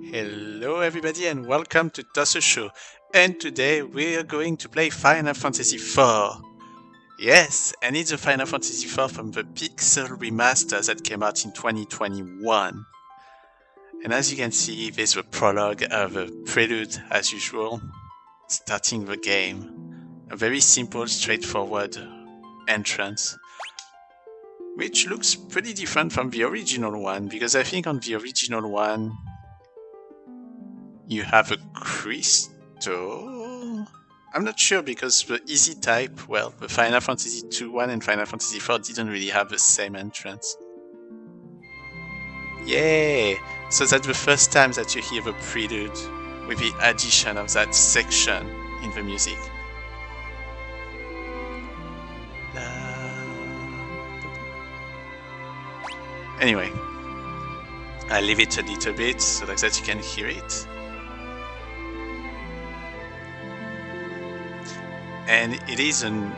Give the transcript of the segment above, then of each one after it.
Hello everybody and welcome to Tosso Show. And today we're going to play Final Fantasy IV. Yes, and it's a Final Fantasy IV from the Pixel Remaster that came out in 2021. And as you can see, there's the prologue of a prelude as usual, starting the game. A very simple, straightforward entrance, which looks pretty different from the original one, because I think on the original one you have a crystal? I'm not sure, because the easy type, well, the Final Fantasy II one and Final Fantasy IV didn't really have the same entrance. Yay! So that's the first time that you hear the prelude with the addition of that section in the music. Anyway, I'll leave it a little bit so like that you can hear it. And it is an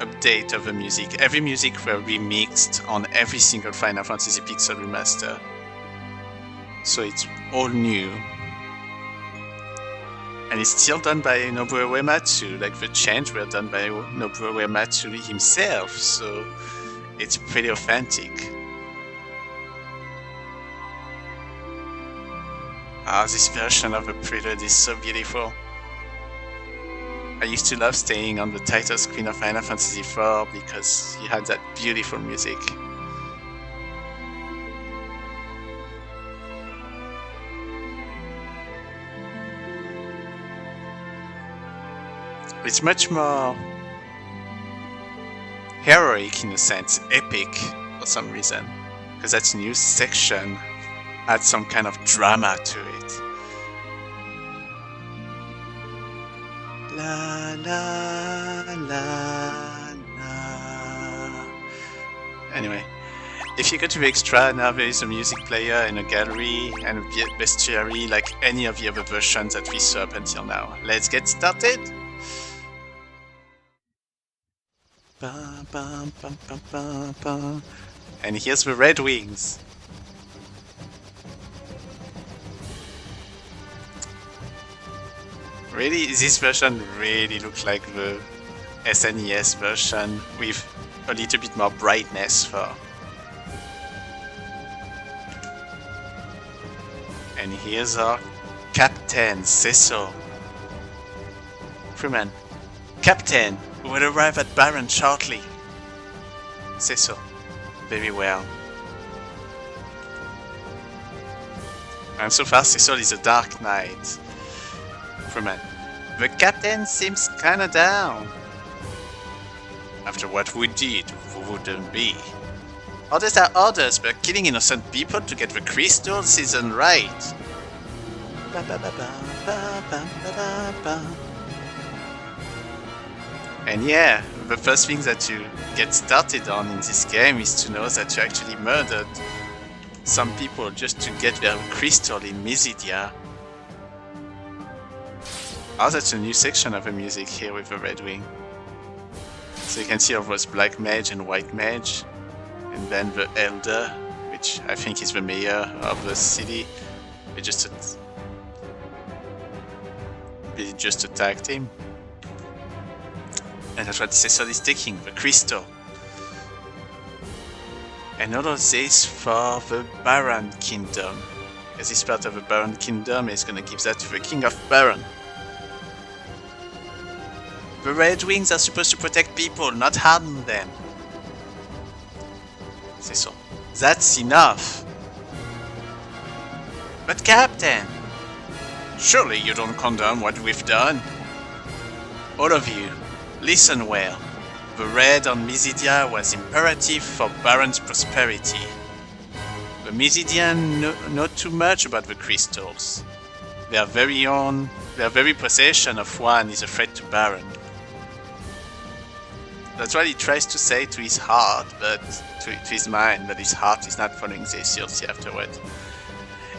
update of the music. Every music were remixed on every single Final Fantasy Pixel Remaster. So it's all new. And it's still done by Nobuo Uematsu, like the change were done by Nobuo Uematsu himself, so it's pretty authentic. This version of the prelude is so beautiful. I used to love staying on the title screen of Final Fantasy IV because you had that beautiful music. It's much more heroic in a sense, epic for some reason, because that new section adds some kind of drama to it. La la la la. Anyway, if you go to the extra, now there is a music player and a gallery and a bestiary like any of the other versions that we saw up until now. Let's get started! Ba, ba, ba, ba, ba, ba. And here's the Red Wings. Really, this version really looks like the SNES version with a little bit more brightness for. And here's our Captain Cecil. Freeman. Captain, we will arrive at Baron shortly. Cecil. Very well. And so far Cecil is a Dark Knight. Freeman. The captain seems kinda down. After what we did, who wouldn't be? Orders are orders, but killing innocent people to get the crystals isn't right. Ba, ba, ba, ba, ba, ba, ba, ba. And yeah, the first thing that you get started on in this game is to know that you actually murdered some people just to get their crystal in Mysidia. Oh, that's a new section of the music here with the Red Wing. So you can see all those black mage and white mage, and then the elder, which I think is the mayor of the city. They just attacked him. And that's what Cecil is taking, the crystal. And all of this for the Baron Kingdom. As this part of the Baron Kingdom is gonna give that to the King of Baron. The Red Wings are supposed to protect people, not harm them. Cecil. That's enough. But Captain! Surely you don't condone what we've done? All of you, listen well. The raid on Mysidia was imperative for Baron's prosperity. The Mysidians know too much about the crystals. Their very possession of one is a threat to Baron. That's what he tries to say to his heart, but to his mind, but his heart is not following this, you'll see afterward.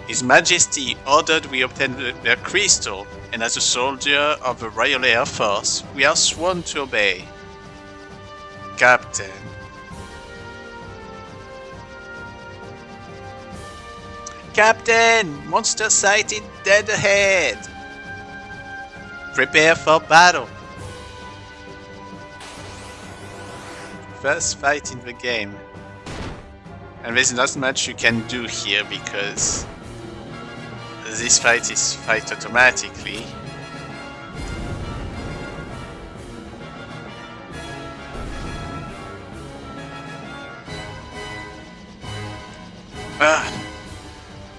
His Majesty ordered we obtain their crystal, and as a soldier of the Royal Air Force, we are sworn to obey. Captain. Captain! Monster sighted dead ahead! Prepare for battle! First fight in the game. And there's not much you can do here because this fight is fight automatically.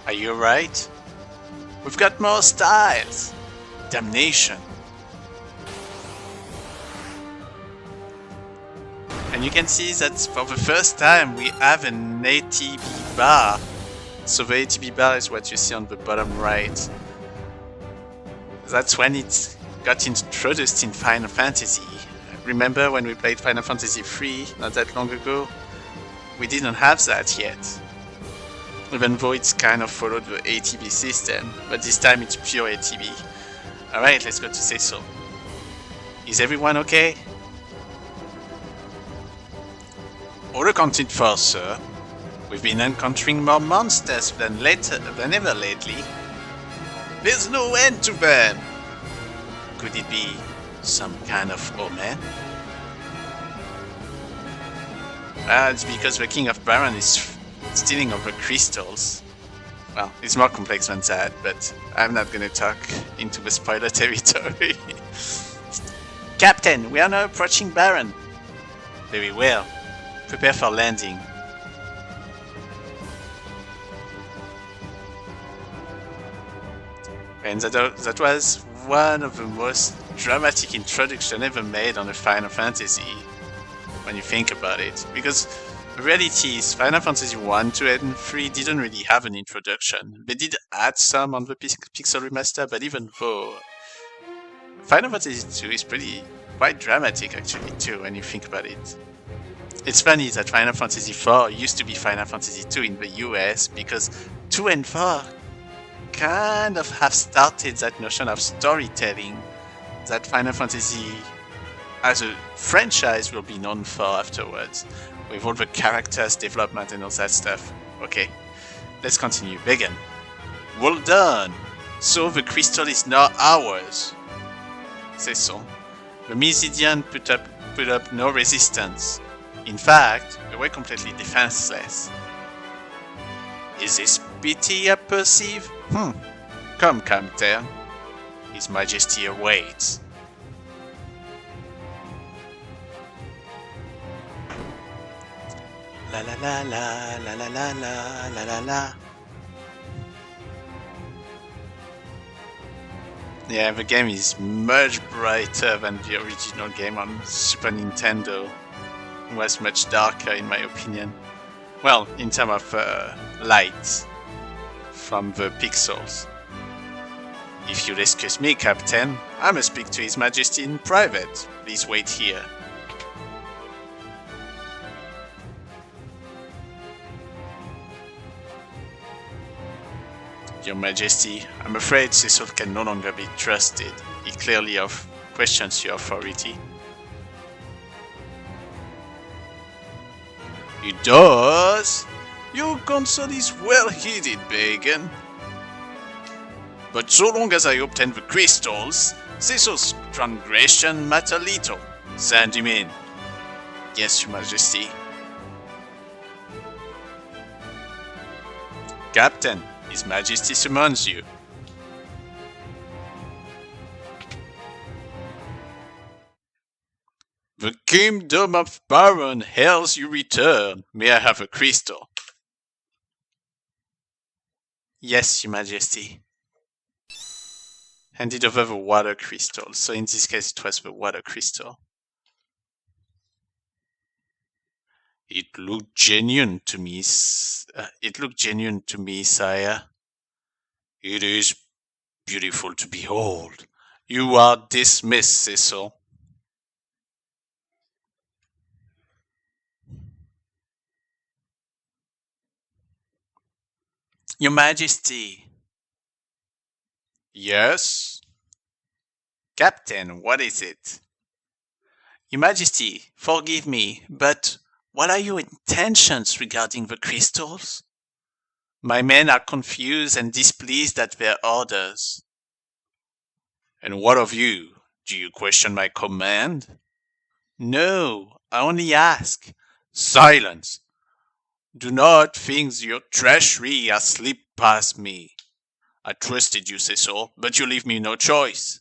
Are you right? We've got more styles. Damnation. And you can see that for the first time we have an ATB bar. So the ATB bar is what you see on the bottom right. That's when it got introduced in Final Fantasy. Remember when we played Final Fantasy III not that long ago? We didn't have that yet. Even though it's kind of followed the ATB system, but this time it's pure ATB. Alright, let's go to Cecil. Is everyone okay? All accounted for, sir. We've been encountering more monsters than ever lately. There's no end to them! Could it be some kind of omen? It's because the King of Baron is stealing of the crystals. Well, it's more complex than that, but I'm not gonna talk into the spoiler territory. Captain, we are now approaching Baron. Very well. Prepare for landing. And that was one of the most dramatic introductions ever made on a Final Fantasy, when you think about it. Because the reality is, Final Fantasy 1, 2, and 3 didn't really have an introduction. They did add some on the Pixel Remaster, but even though, Final Fantasy 2 is quite dramatic actually too, when you think about it. It's funny that Final Fantasy 4 used to be Final Fantasy 2 in the US, because 2 and 4 kind of have started that notion of storytelling that Final Fantasy as a franchise will be known for afterwards, with all the characters development and all that stuff. Okay, let's continue. Begin. Well done! So the crystal is now ours. C'est so. The Mysidian put up no resistance. In fact, they were completely defenseless. Is this pity I perceive? Come, Captain. His Majesty awaits. La la la la la la la la la la la. Yeah, the game is much brighter than the original game on Super Nintendo. It was much darker in my opinion. Well, in terms of light from the pixels. If you'll excuse me, Captain, I must speak to His Majesty in private. Please wait here. Your Majesty, I'm afraid Cecil can no longer be trusted. He clearly questions your authority. He does? Your concern is well heeded, Bacon. But so long as I obtain the crystals, Cecil's transgression matter little. Send him in. Yes, Your Majesty. Captain, His Majesty summons you. The Kingdom of Baron hails you return. May I have a crystal? Yes, Your Majesty. Handed over the water crystal. So in this case it was the water crystal. It looked genuine to me. Sire. It is beautiful to behold. You are dismissed, Cecil. Your Majesty. Yes? Captain, what is it? Your Majesty, forgive me, but what are your intentions regarding the crystals? My men are confused and displeased at their orders. And what of you? Do you question my command? No, I only ask. Silence! Do not think your treachery has slipped past me. I trusted you, Cecil, but you leave me no choice.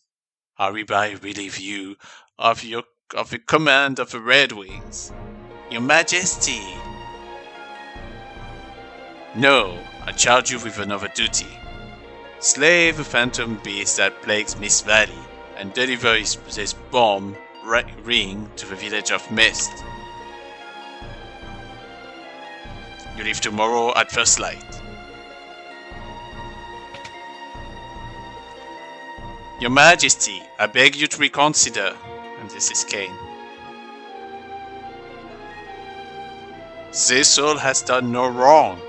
I hereby relieve you of the command of the Red Wings. Your Majesty. No, I charge you with another duty. Slay the phantom beast that plagues Mist Valley, and deliver this bomb ring to the village of Mist. You leave tomorrow at first light. Your Majesty, I beg you to reconsider. And this is Cain. Cecil has done no wrong.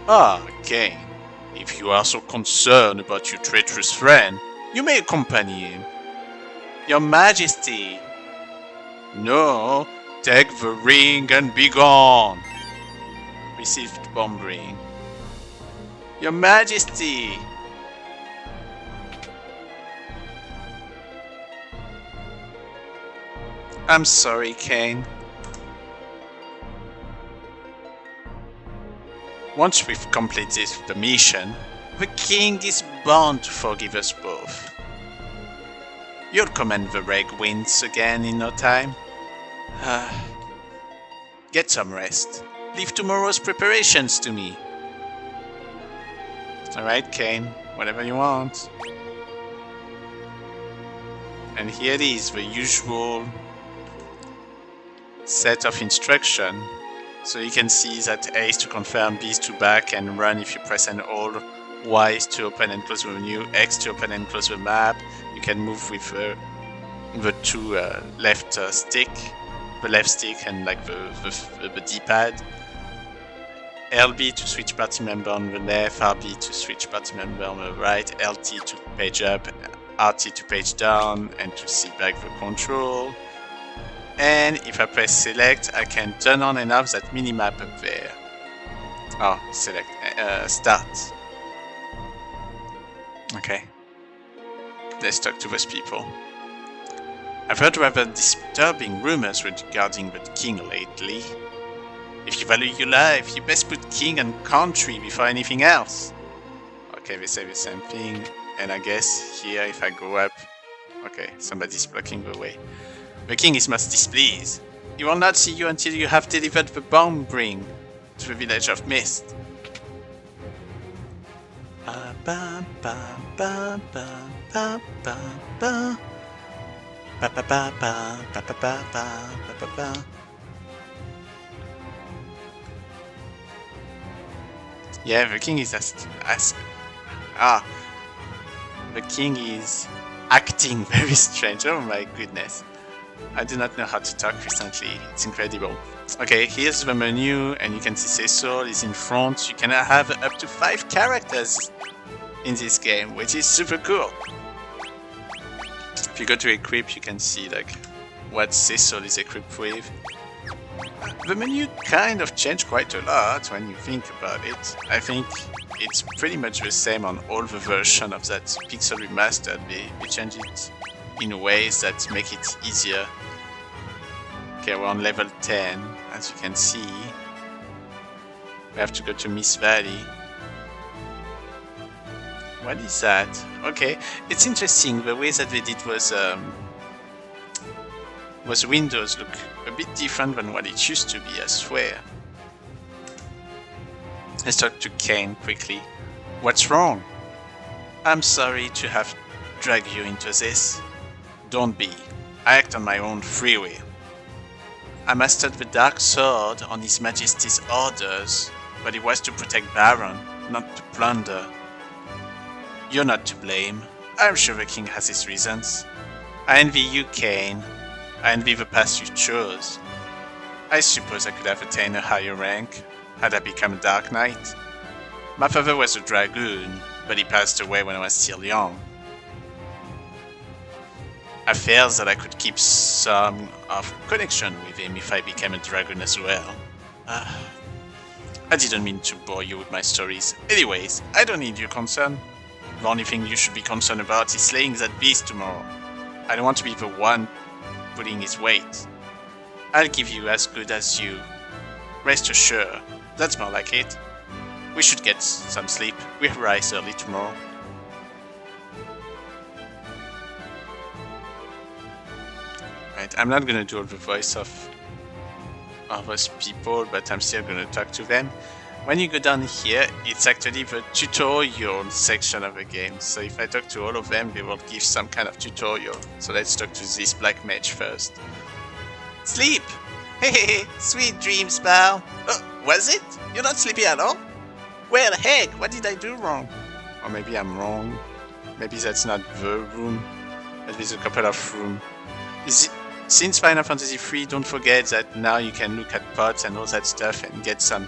Ah, Cain, if you are so concerned about your treacherous friend, you may accompany him. Your Majesty! No, take the ring and be gone. Received bomb ring. Your Majesty! I'm sorry, Cain. Once we've completed the mission, the king is bound to forgive us both. You'll command the Red Winds again in no time. Get some rest. Leave tomorrow's preparations to me. Alright, Cain, whatever you want. And here it is, the usual set of instruction. So you can see that A is to confirm, B is to back and run if you press and hold, Y is to open and close the menu, X to open and close the map. You can move with the two left stick, the left stick and like the D-pad. LB to switch party member on the left, RB to switch party member on the right, LT to page up, RT to page down, and to see back the control. And if I press select, I can turn on and off that minimap up there. Oh, select, start. Okay. Let's talk to those people. I've heard rather disturbing rumors regarding the king lately. If you value your life, you best put king and country before anything else. Okay, they say the same thing. And I guess here, if I go up... Okay, somebody's blocking the way. The king is most displeased. He will not see you until you have delivered the bomb ring to the village of Mist. Yeah, the king is the king is acting very strange. Oh my goodness. I do not know how to talk recently. It's incredible. Okay, here's the menu, and you can see Cecil is in front. You can have up to 5 characters in this game, which is super cool. If you go to equip, you can see like what Cecil is equipped with. The menu kind of changed quite a lot when you think about it. I think it's pretty much the same on all the versions of that Pixel Remastered. They changed it in ways that make it easier. Okay, we're on level 10, as you can see. We have to go to Mist Valley. What is that? Okay, it's interesting. The way that they did was Windows look a bit different than what it used to be, I swear. Let's talk to Cain quickly. What's wrong? I'm sorry to have dragged you into this. Don't be. I act on my own free will. I mastered the Dark Sword on His Majesty's orders, but it was to protect Baron, not to plunder. You're not to blame. I'm sure the king has his reasons. I envy you, Cain. I envy the path you chose. I suppose I could have attained a higher rank had I become a Dark Knight. My father was a dragoon, but he passed away when I was still young. I felt that I could keep some of connection with him if I became a dragoon as well. I didn't mean to bore you with my stories. Anyways, I don't need your concern. The only thing you should be concerned about is slaying that beast tomorrow. I don't want to be the one pulling his weight. I'll give you as good as you. Rest assured, that's more like it. We should get some sleep. We rise early tomorrow. Right, I'm not gonna do all the voice of those people, but I'm still gonna talk to them. When you go down here, it's actually the tutorial section of the game. So if I talk to all of them, they will give some kind of tutorial. So let's talk to this black mage first. Sleep! Hey, sweet dreams, pal. Oh, was it? You're not sleepy at all? Well, heck, what did I do wrong? Or maybe I'm wrong. Maybe that's not the room. But there's a couple of rooms. Since Final Fantasy III, don't forget that now you can look at pots and all that stuff and get some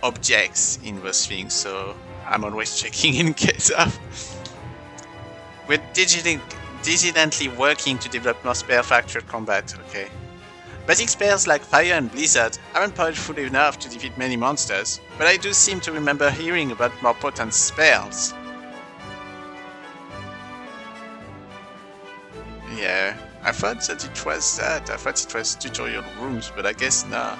objects in those things, so I'm always checking in case of. We're diligently working to develop more spells for actual combat, okay. Basic spells like Fire and Blizzard aren't powerful enough to defeat many monsters, but I do seem to remember hearing about more potent spells. Yeah, I thought that it was that. I thought it was tutorial rooms, but I guess not.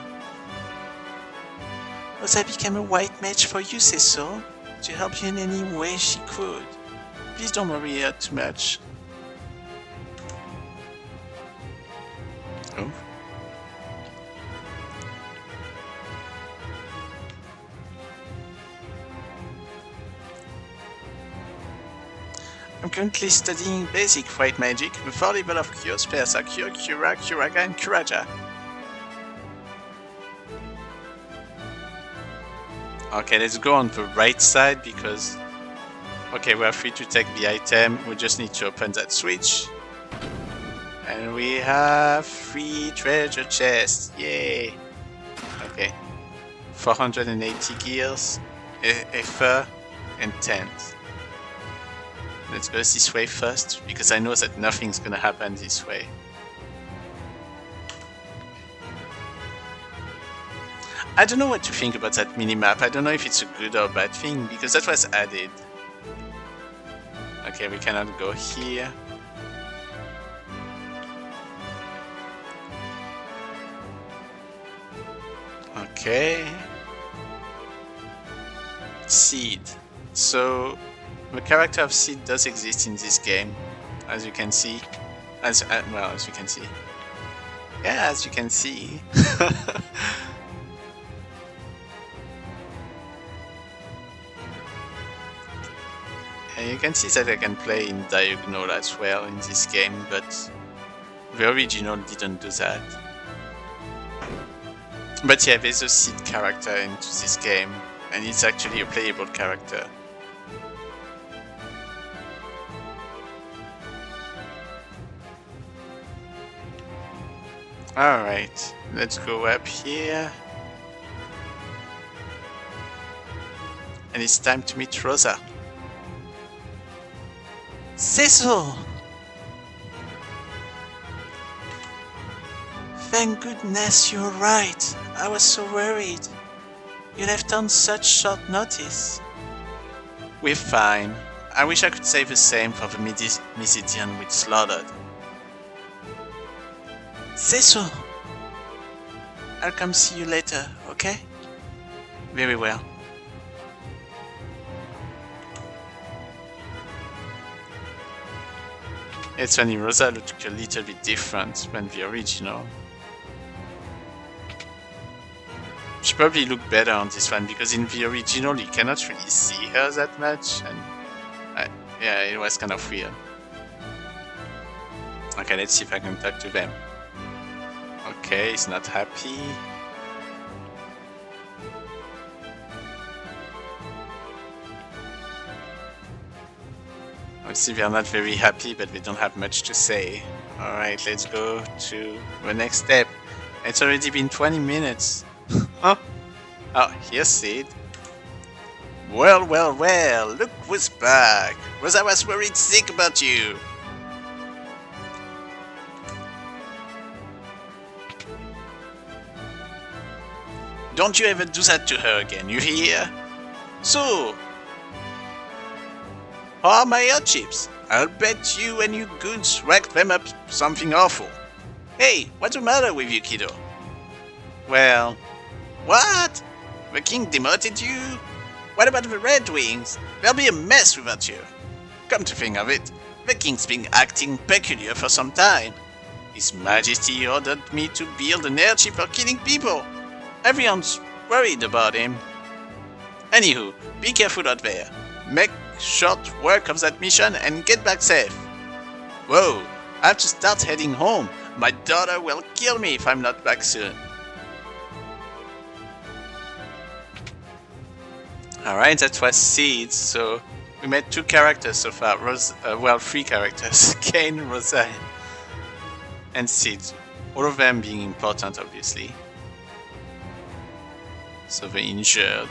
Rosa became a white mage for you, Cecil, to help you in any way she could. Please don't worry her too much. Oh. I'm currently studying basic white magic. The 4 levels of cure spells are Cure, Cura, Curaga, and Curaja. Okay, let's go on the right side because... Okay, we're free to take the item. We just need to open that switch. And we have 3 treasure chests. Yay! Okay. 480 gears, Ether, and 10. Let's go this way first, because I know that nothing's gonna happen this way. I don't know what to think about that minimap. I don't know if it's a good or bad thing, because that was added. Okay, we cannot go here. Okay. Seed. So, the character of Seed does exist in this game, as you can see. As you can see. Yeah, as you can see. And you can see that I can play in diagonal as well in this game, but the original didn't do that. But yeah, there's a Seed character into this game, and it's actually a playable character. Alright, let's go up here. And it's time to meet Rosa. Cecil! Thank goodness you're right. I was so worried. You left on such short notice. We're fine. I wish I could say the same for the Mysidian we slaughtered. Cecil! I'll come see you later, okay? Very well. It's funny, Rosa looked a little bit different than the original. She probably looked better on this one, because in the original you cannot really see her that much, and yeah, it was kind of weird. Okay, let's see if I can talk to them. Okay, he's not happy. Obviously they are not very happy, but they don't have much to say. Alright, let's go to the next step. It's already been 20 minutes. Huh? Oh, here's Sid. Well, well, well, look who's back. Rosa was worried sick about you. Don't you ever do that to her again, you hear? So, how are my ear chips? I'll bet you and you goons racked them up something awful. Hey, what's the matter with you, kiddo? Well, what? The king demoted you? What about the Red Wings? They'll be a mess without you. Come to think of it, the king's been acting peculiar for some time. His Majesty ordered me to build an airship for killing people. Everyone's worried about him. Anywho, be careful out there. Make short work of that mission and get back safe. Whoa, I have to start heading home. My daughter will kill me if I'm not back soon. Alright, that was Seeds, so we met 2 characters so far. Well, 3 characters. Kane, Rosa, and Seeds. All of them being important, obviously. So the injured.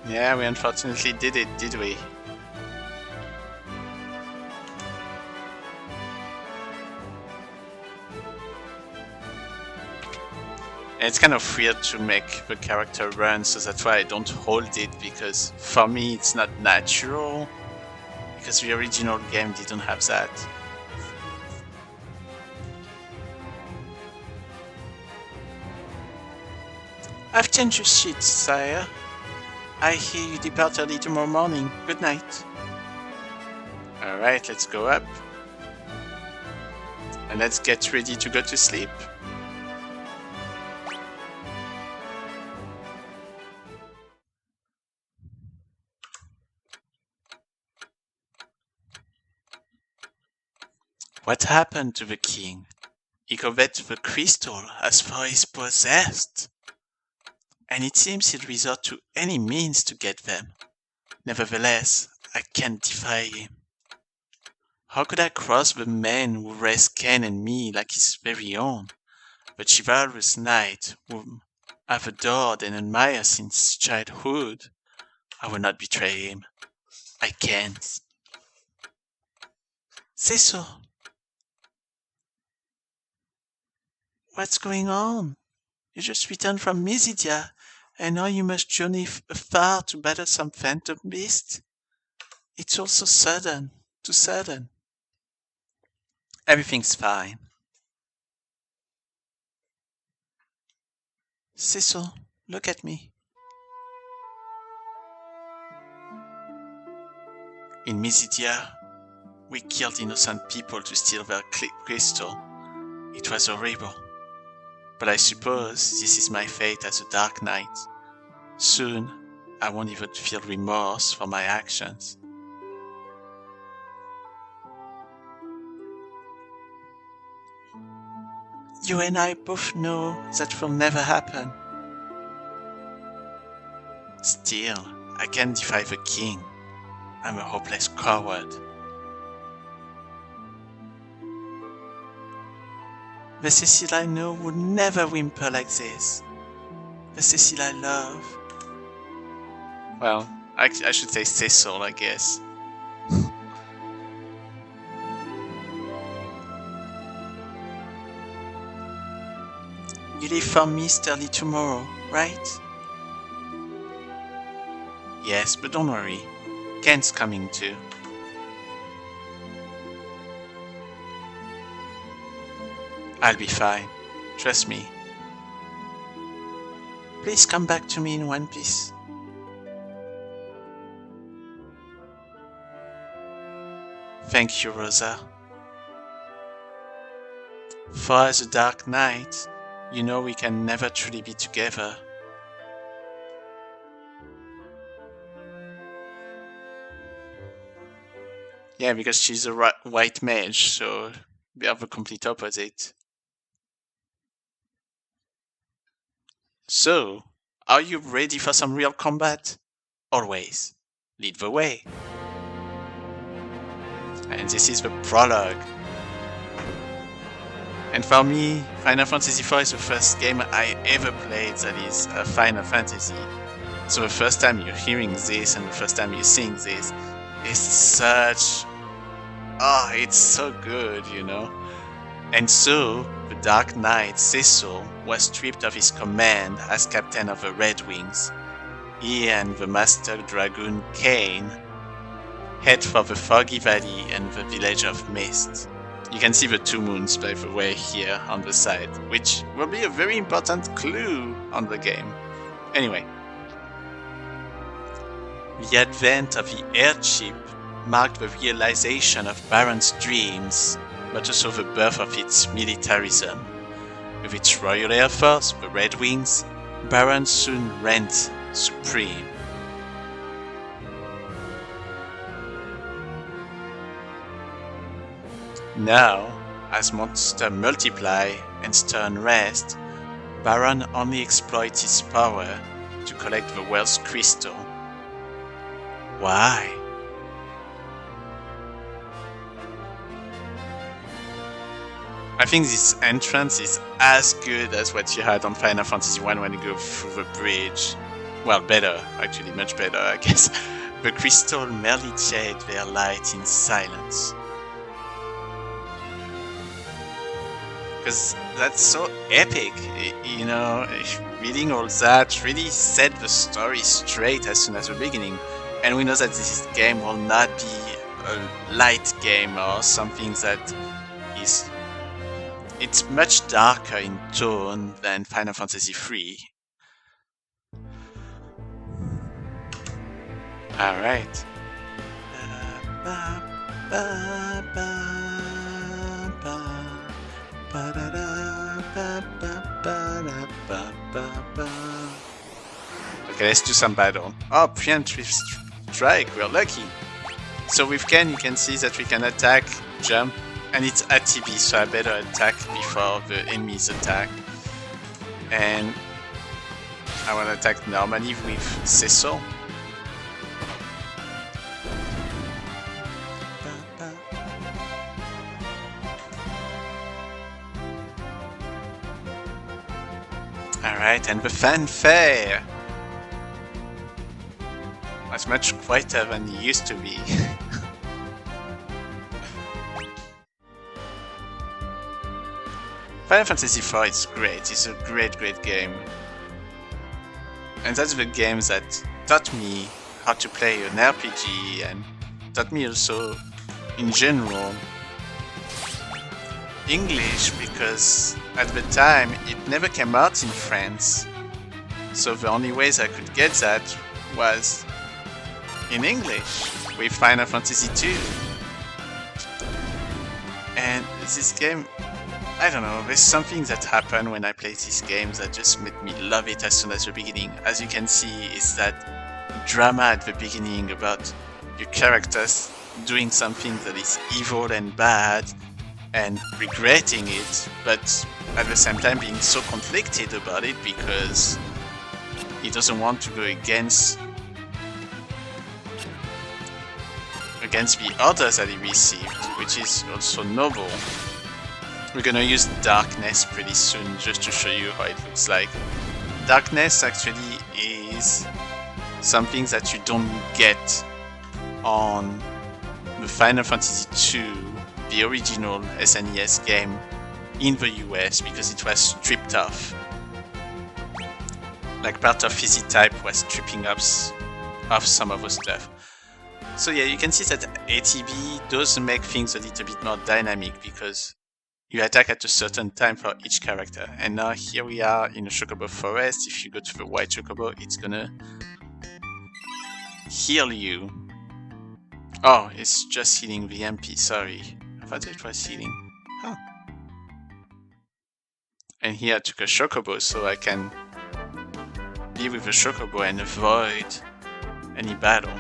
Yeah, we unfortunately did it, did we? And it's kind of weird to make the character run, so that's why I don't hold it, because for me it's not natural, because the original game didn't have that. I've changed your sheets, sire. I hear you depart early tomorrow morning. Good night. Alright, let's go up. And let's get ready to go to sleep. What happened to the king? He coveted the crystal as far as possessed. And it seems he'll resort to any means to get them. Nevertheless, I can't defy him. How could I cross the man who raised Ken and me like his very own, the chivalrous knight whom I've adored and admired since childhood? I will not betray him. I can't. Say so. What's going on? You just returned from Mysidia, and now you must journey afar to battle some phantom beast? It's all so sudden, too sudden. Everything's fine. Cecil, look at me. In Mysidia, we killed innocent people to steal their crystal. It was horrible. But I suppose this is my fate as a Dark Knight. Soon, I won't even feel remorse for my actions. You and I both know that will never happen. Still, I can't defy the king. I'm a hopeless coward. The Cecil I know would never whimper like this. The Cecil I love. Well, I should say Cecil, I guess. You leave for Mist early tomorrow, right? Yes, but don't worry. Ken's coming too. I'll be fine. Trust me. Please come back to me in one piece. Thank you, Rosa. For as a Dark Knight, you know we can never truly be together. Yeah, because she's a white mage, so we are the complete opposite. So, are you ready for some real combat? Always. Lead the way. And this is the prologue. And for me, Final Fantasy IV is the first game I ever played that is a Final Fantasy. So the first time you're hearing this and the first time you're seeing this is such oh, it's so good, you know. And so, the Dark Knight Cecil was stripped of his command as captain of the Red Wings. He and the Master Dragoon Kane head for the Foggy Valley and the village of Mist. You can see the two moons, by the way, here on the side, which will be a very important clue on the game. Anyway, the advent of the airship marked the realization of Baron's dreams, but also the birth of its militarism. With its Royal Air Force, the Red Wings, Baron soon reigned supreme. Now, as monsters multiply and stir unrest, Baron only exploits his power to collect the world's crystal. Why? I think this entrance is as good as what you had on Final Fantasy I when you go through the bridge. Well, better, actually, much better, I guess. The crystal merely shed their light in silence. Because that's so epic, you know, reading all that really set the story straight as soon as the beginning. And we know that this game will not be a light game or something that is... It's much darker in tone than Final Fantasy III. Alright. Okay, let's do some battle. Oh, preemptive strike, we're lucky. So with Ken, you can see that we can attack, jump, and it's ATB, so I better attack before the enemies attack. And I want to attack normally with Cecil. Alright, and the fanfare! Was much quieter than it used to be. Final Fantasy IV is great, it's a great game. And that's the game that taught me how to play an RPG and taught me also, in general, English, because at the time it never came out in France. So the only ways I could get that was in English with Final Fantasy II. And this game, I don't know, there's something that happened when I played these games that just made me love it as soon as the beginning. As you can see, is that drama at the beginning about your characters doing something that is evil and bad and regretting it, but at the same time being so conflicted about it because he doesn't want to go against the orders that he received, which is also noble. We're gonna use Darkness pretty soon just to show you how it looks like. Darkness actually is something that you don't get on the Final Fantasy II, the original SNES game, in the US because it was stripped off. Like part of Physi-Type was stripping off some of the stuff. So yeah, you can see that ATB does make things a little bit more dynamic because you attack at a certain time for each character. And now here we are in a Chocobo forest. If you go to the white Chocobo, it's gonna heal you. Oh, it's just healing the MP, sorry. I thought it was healing. Huh. And here I took a Chocobo so I can be with the Chocobo and avoid any battle.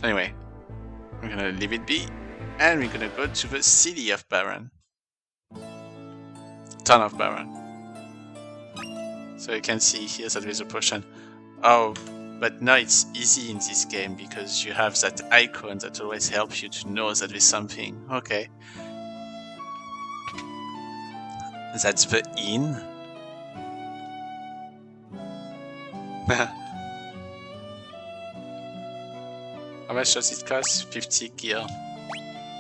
Anyway, we're gonna leave it be, and we're gonna go to the city of Baron. Town of Baron. So you can see here that there's a potion. Oh, but now it's easy in this game because you have that icon that always helps you to know that there's something. Okay. That's the inn. much does it cost? 50 gil.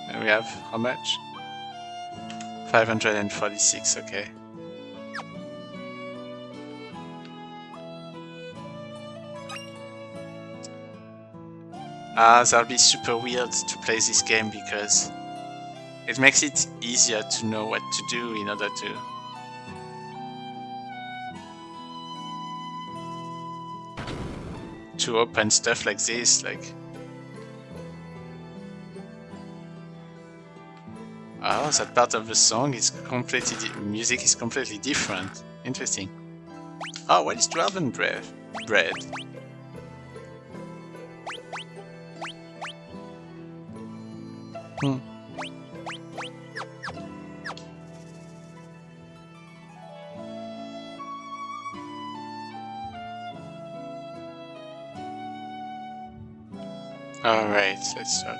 And we have how much? 546, okay. That'll be super weird to play this game because it makes it easier to know what to do in order to open stuff like this, like. Oh, that part of the song is completely music is completely different. Interesting. Oh, what is dwarven bread? Hmm. Alright, let's talk.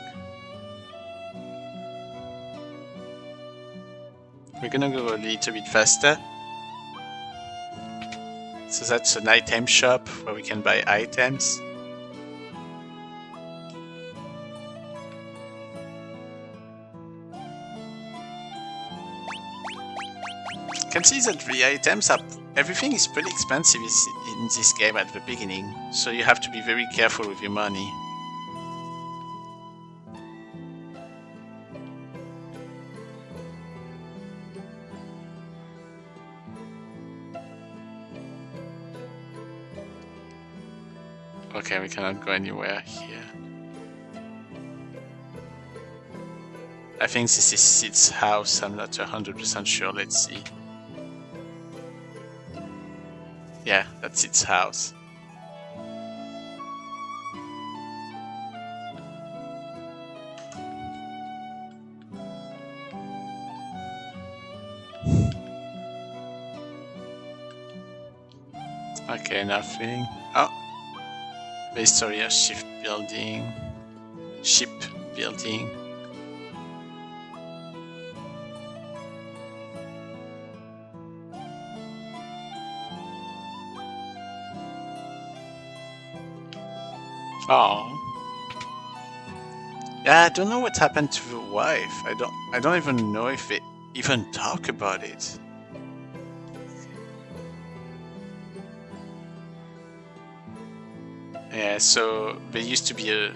We're gonna go a little bit faster. So that's an item shop where we can buy items. You can see that the items are... everything is pretty expensive in this game at the beginning, so you have to be very careful with your money. Okay, we cannot go anywhere here. I think this is Sid's house, I'm not 100% sure, let's see. Yeah, that's Sid's house. Okay, nothing. Oh! The history of shipbuilding. Oh. Yeah, I don't know what happened to the wife. I don't even know if they even talk about it. Yeah, so there used to be a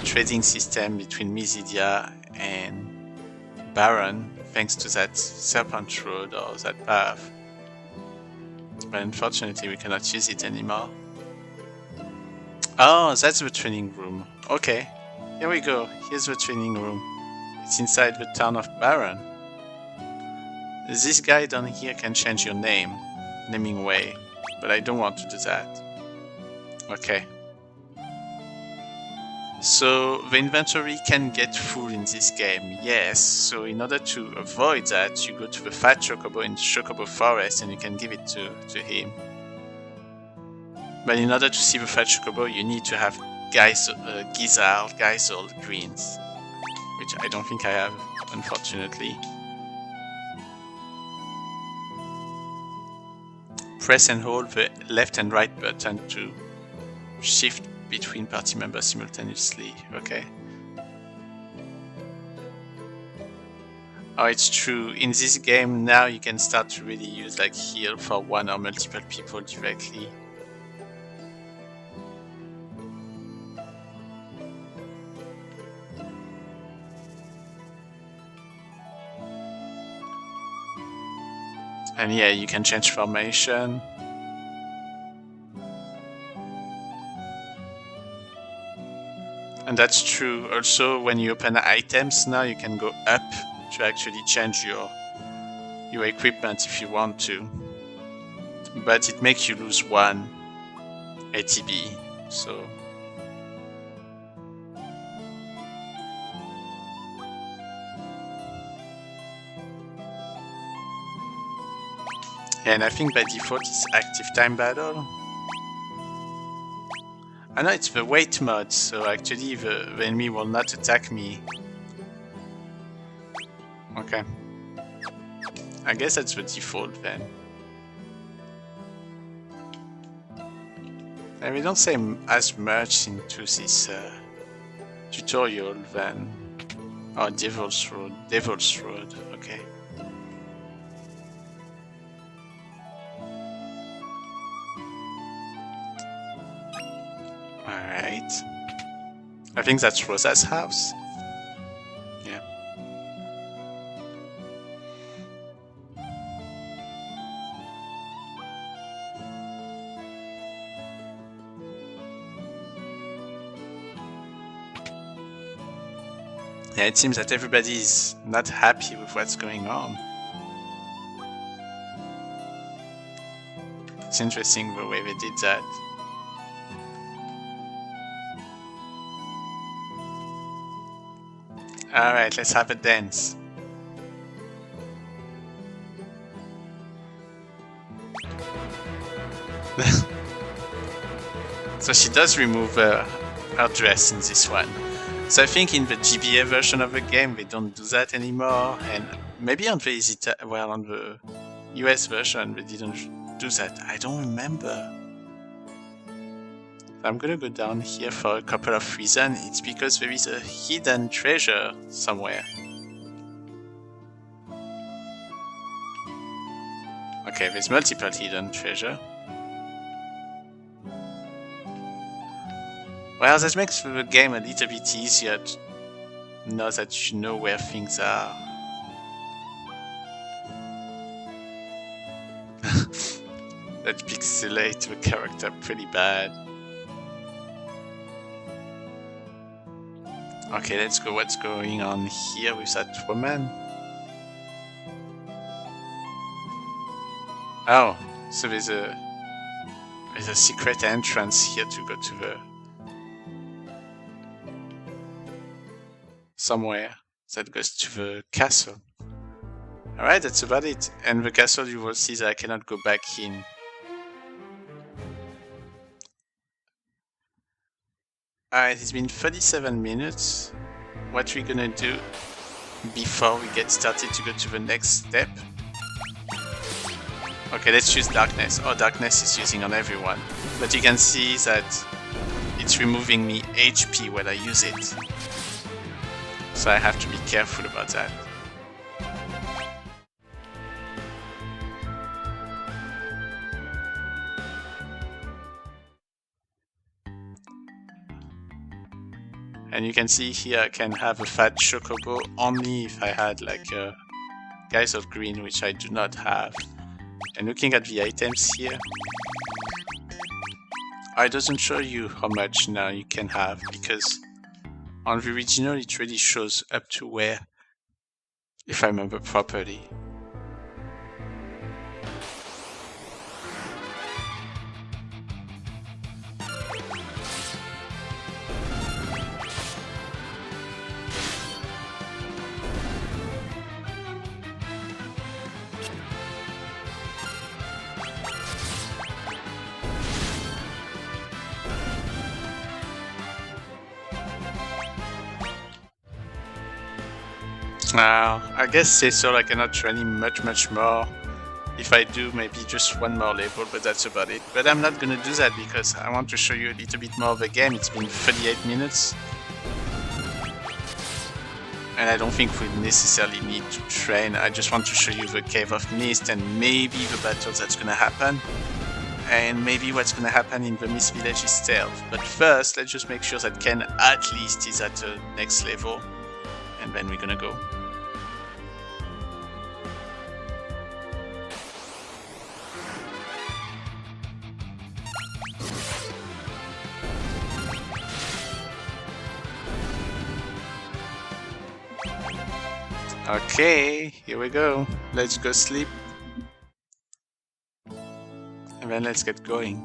trading system between Mysidia and Baron, thanks to that serpent road or that path. But unfortunately we cannot use it anymore. Oh, that's the training room. Okay, here we go. Here's the training room. It's inside the town of Baron. This guy down here can change your name, naming way, but I don't want to do that. Okay. So the inventory can get full in this game, yes. So in order to avoid that, you go to the Fat Chocobo in Chocobo Forest and you can give it to him. But in order to see the Fat Chocobo, you need to have Gizzard greens, which I don't think I have, unfortunately. Press and hold the left and right button to shift between party members simultaneously, okay? Oh, it's true. In this game now you can start to really use like heal for one or multiple people directly. And yeah, you can change formation. And that's true. Also, when you open items now, you can go up to actually change your equipment if you want to. But it makes you lose 1 ATB, so... And I think by default it's active time battle. I know it's the wait mod, so actually the enemy will not attack me. Okay. I guess that's the default then. And we don't say as much into this Tutorial then. Oh, Devil's Road. Devil's Road, okay. Alright. I think that's Rosa's house. Yeah. Yeah, it seems that everybody is not happy with what's going on. It's interesting the way they did that. Alright, let's have a dance. So she does remove her dress in this one. So I think in the GBA version of the game they don't do that anymore, and maybe on the on the US version they didn't do that. I don't remember. I'm gonna go down here for a couple of reasons. It's because there is a hidden treasure somewhere. Okay, there's multiple hidden treasure. Well, that makes the game a little bit easier now that you know where things are. That pixelates the character pretty bad. Okay, let's go. What's going on here with that woman? Oh, so there's a secret entrance here to go to the somewhere that goes to the castle. Alright, that's about it. And the castle, you will see that I cannot go back in. Alright, it's been 37 minutes. What we're gonna do before we get started to go to the next step. Okay, let's choose darkness. Oh, darkness is using on everyone. But you can see that it's removing me HP when I use it. So I have to be careful about that. And you can see here I can have a fat chocobo only if I had like a Guise of Green, which I do not have. And looking at the items here, it doesn't show you how much now you can have, because on the original it really shows up to where, if I remember properly. I guess say so, I cannot train him much more. If I do, maybe just one more level, but that's about it. But I'm not gonna do that because I want to show you a little bit more of the game. It's been 38 minutes. And I don't think we necessarily need to train. I just want to show you the Cave of Mist and maybe the battle that's gonna happen. And maybe what's gonna happen in the Mist Village itself. But first, let's just make sure that Ken at least is at the next level. And then we're gonna go. Okay, here we go. Let's go sleep. And then let's get going.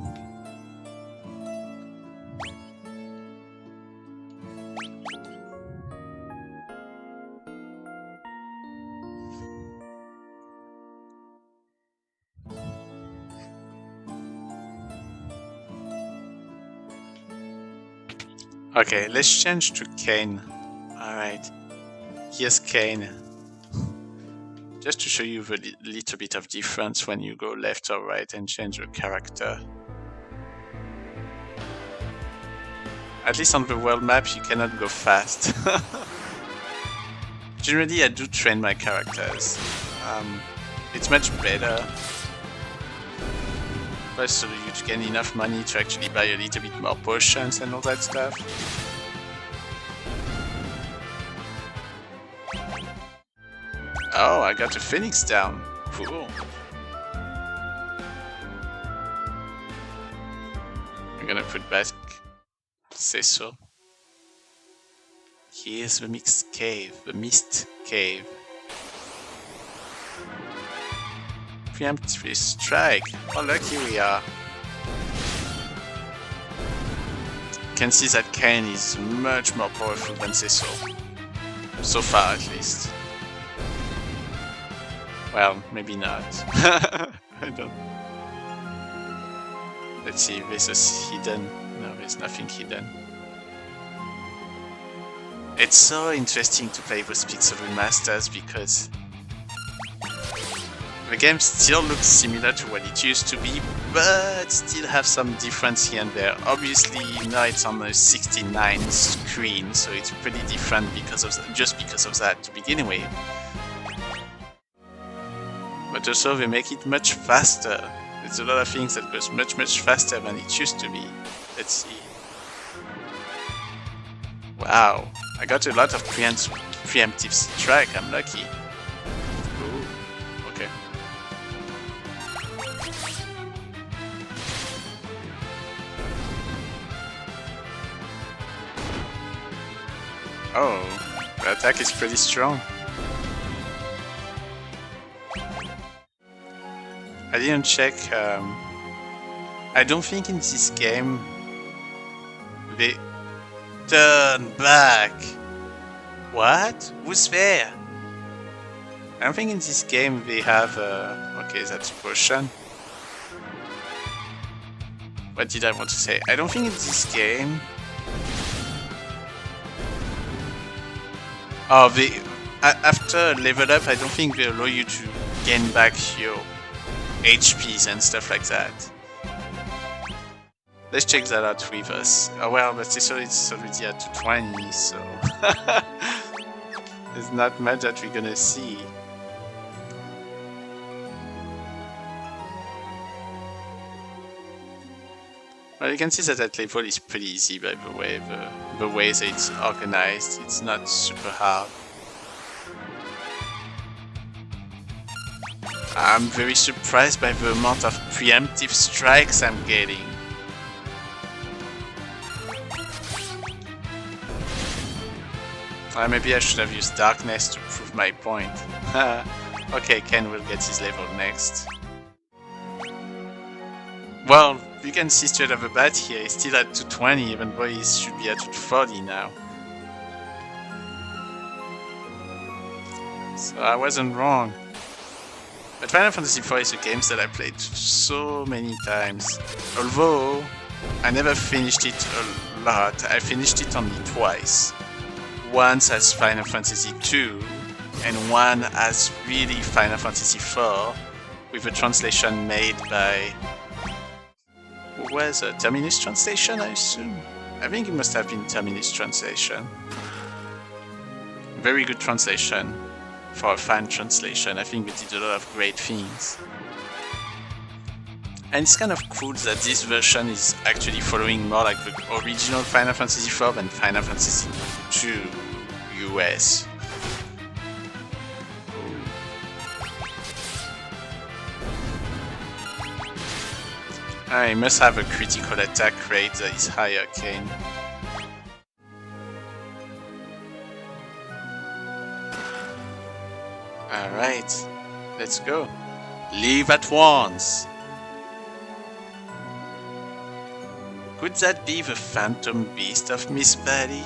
Okay, let's change to Kane. Alright, here's Kane. Just to show you the little bit of difference when you go left or right and change the character. At least on the world map, you cannot go fast. Generally, I do train my characters. It's much better. First, so you gain enough money to actually buy a little bit more potions and all that stuff. Oh, I got a phoenix down. Cool. I'm gonna put back Cecil. Here's the mixed cave, the mist cave. Preemptive strike. How lucky we are. You can see that Cain is much more powerful than Cecil. So far, at least. Well, maybe not. I don't. Let's see if this is hidden. No, there's nothing hidden. It's so interesting to play those Pixel remasters because the game still looks similar to what it used to be, but still have some difference here and there. Obviously, now it's on a 69 screen, so it's pretty different because of just because of that to begin with. But also they make it much faster. There's a lot of things that goes much faster than it used to be. Let's see. Wow, I got a lot of preemptive strike, I'm lucky. Ooh, okay. Oh, the attack is pretty strong. I didn't check. I don't think in this game they turn back. What? Who's there? I don't think in this game they have. Okay, that's a potion. What did I want to say? I don't think in this game. Oh, after level up, I don't think they allow you to gain back your HPs and stuff like that. Let's check that out with us. Oh well, but it's already at 220, so there's not much that we're gonna see. Well, you can see that that level is pretty easy by the way, the way that it's organized. It's not super hard. I'm very surprised by the amount of preemptive strikes I'm getting. Maybe I should have used darkness to prove my point. Okay, Ken will get his level next. Well, you can see straight off the bat here, he's still at 220, even though he should be at 240 now. So I wasn't wrong. But Final Fantasy IV is a game that I played so many times. Although, I never finished it a lot, I finished it only twice. Once as Final Fantasy II, and one as really Final Fantasy IV, with a translation made by... Who was a Terminus translation, I assume? I think it must have been Terminus translation. Very good translation. For a fan translation, I think they did a lot of great things. And it's kind of cool that this version is actually following more like the original Final Fantasy IV than Final Fantasy II US. I must have a critical attack rate that is higher, Kane. Alright, let's go. Leave at once! Could that be the phantom beast of Miss Betty?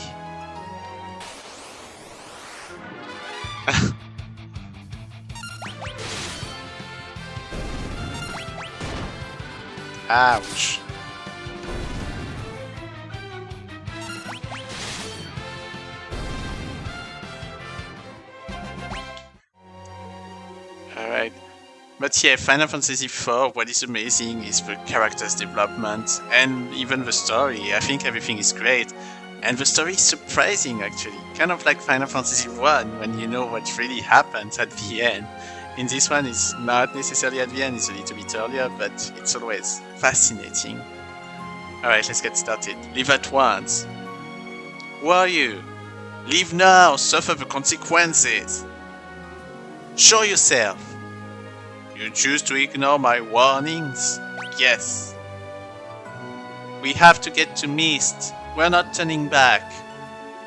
Ouch. Alright. But yeah, Final Fantasy IV, what is amazing is the character's development and even the story. I think everything is great. And the story is surprising, actually. Kind of like Final Fantasy I, when you know what really happens at the end. In this one, it's not necessarily at the end, it's a little bit earlier, but it's always fascinating. Alright, let's get started. Leave at once. Who are you? Leave now, suffer the consequences. Show yourself. You choose to ignore my warnings? Yes. We have to get to Mist. We're not turning back.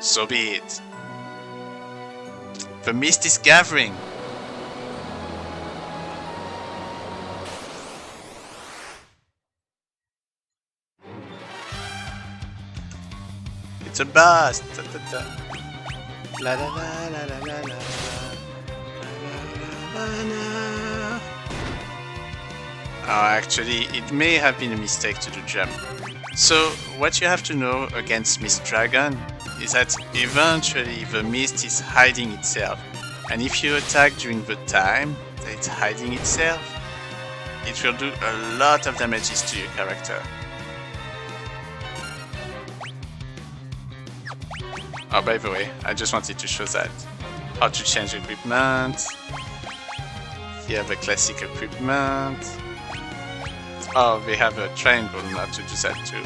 So be it. The mist is gathering. It's a bust. Da, da, da. La la la la la la la la la la. Oh, actually, it may have been a mistake to do jump. So, what you have to know against Mist Dragon is that eventually the mist is hiding itself. And if you attack during the time that it's hiding itself, it will do a lot of damages to your character. Oh, by the way, I just wanted to show that. How to change equipment. Here the classic equipment. Oh, they have a triangle now to do that too.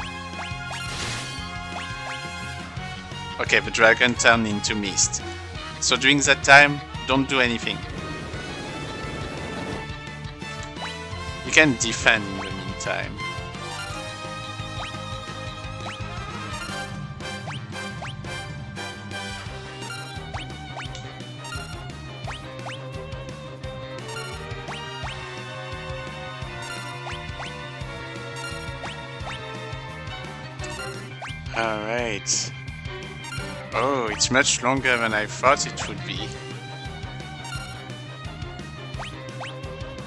Okay, the dragon turned into mist. So during that time, don't do anything. You can defend in the meantime. Alright. Oh, it's much longer than I thought it would be.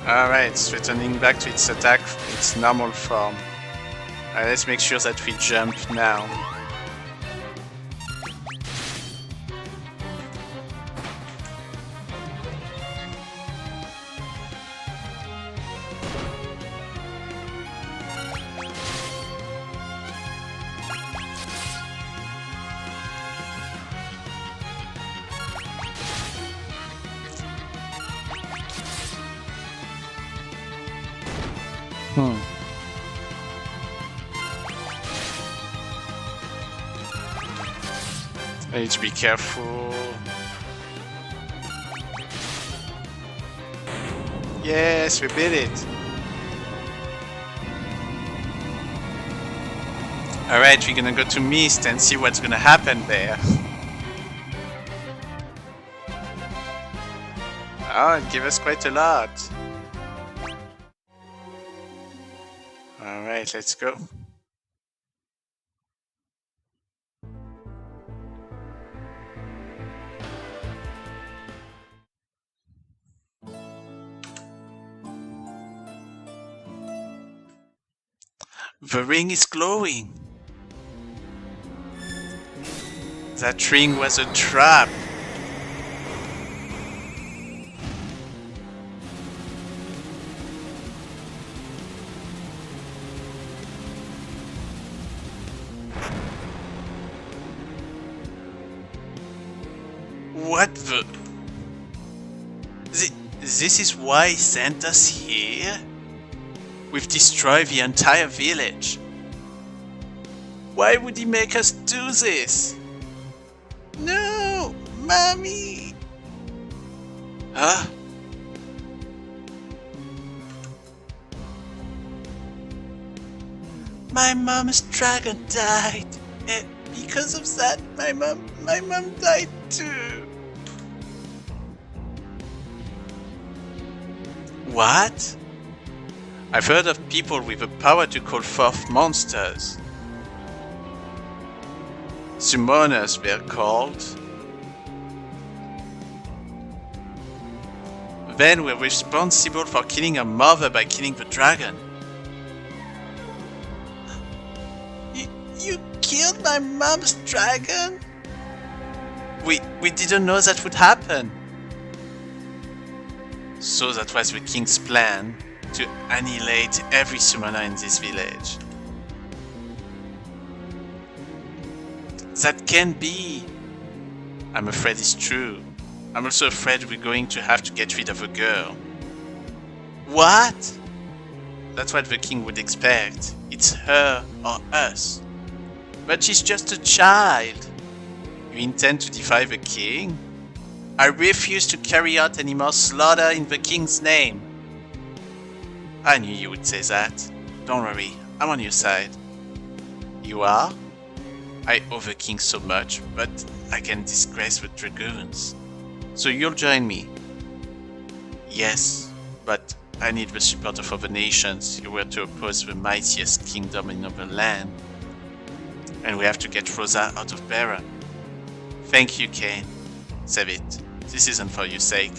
Alright, it's returning back to its attack, its normal form. Let's make sure that we jump now. I need to be careful. Yes, we beat it. Alright, we're gonna go to Mist and see what's gonna happen there. Oh, it gave us quite a lot. Alright, let's go. The ring is glowing. That ring was a trap. What the? This is why he sent us here? We've destroyed the entire village. Why would he make us do this? No, Mommy! Huh? My mom's dragon died. Because of that, my mom died too. What? I've heard of people with the power to call forth monsters. Summoners they're called. Then we're responsible for killing her mother by killing the dragon. You killed my mom's dragon? We didn't know that would happen. So that was the king's plan, to annihilate every summoner in this village. That can't be. I'm afraid it's true. I'm also afraid we're going to have to get rid of a girl. What? That's what the king would expect. It's her or us. But she's just a child. You intend to defy the king? I refuse to carry out any more slaughter in the king's name. I knew you would say that. Don't worry, I'm on your side. You are? I owe the king so much, but I can disgrace the dragoons. So you'll join me? Yes, but I need the support of other nations. You were to oppose the mightiest kingdom in the land. And we have to get Rosa out of Baron. Thank you, Cain. Save it. This isn't for your sake.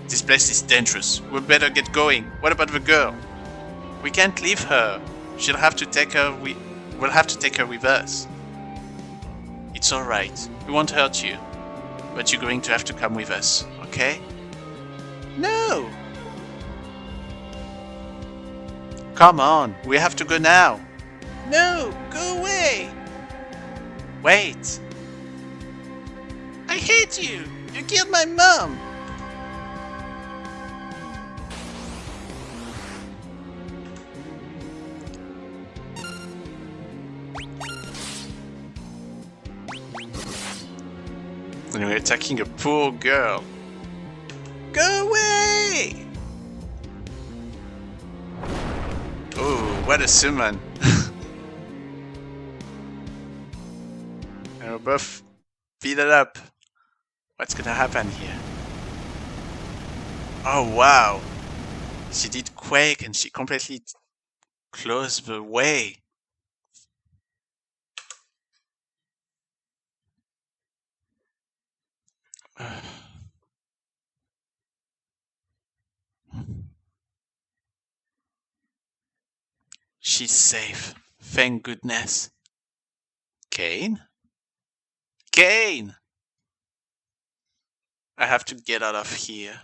This place is dangerous. We better get going. What about the girl? We can't leave her. We'll have to take her with us. It's alright. We won't hurt you. But you're going to have to come with us, okay? No! Come on, we have to go now. No, go away! Wait! I hate you! You killed my mom! And we're attacking a poor girl. Go away! Oh, what a summon! And we're both beat it up. What's gonna happen here? Oh wow! She did quake and she completely closed the way. She's safe. Thank goodness. Cain? Cain! I have to get out of here.